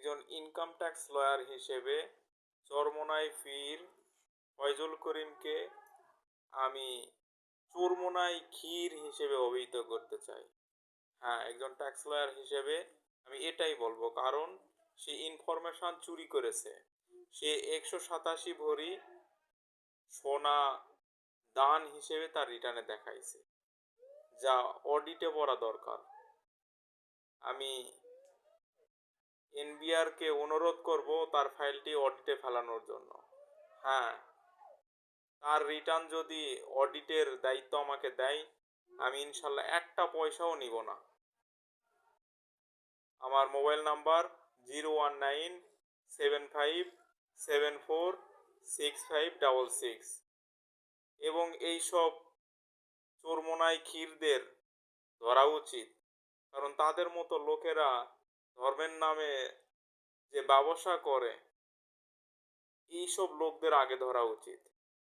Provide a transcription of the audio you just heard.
একজন income tax lawyer হিসেবে চরমোনাই ফির ফয়জুল করিমকে আমি চোরমোনাই ক্ষীর হিসেবে অভিহিত করতে চাই। হ্যাঁ, একজন ট্যাক্স লয়ার হিসেবে আমি এটাই বলবো, কারণ সে ইনফরমেশন চুরি করেছে। সে 187 ভরি সোনা দান হিসেবে তার রিটার্নে দেখাইছে, যা অডিটে পড়া দরকার। আমি এনবিআরকে অনুরোধ করব তার ফাইলটি অডিটে ফেলানোর জন্য। হ্যাঁ, তার রিটার্ন যদি অডিটের দায়িত্ব আমাকে দেয়, আমি ইনশাল্লাহ একটা পয়সাও নিব না। আমার মোবাইল নাম্বার 01975746566 এবং এইসব চোরমোনাই ক্ষীরদের ধরা উচিত, কারণ তাদের মতো লোকেরা ধর্মের নামে যে ব্যবসা করে, এইসব লোকদের আগে ধরা উচিত।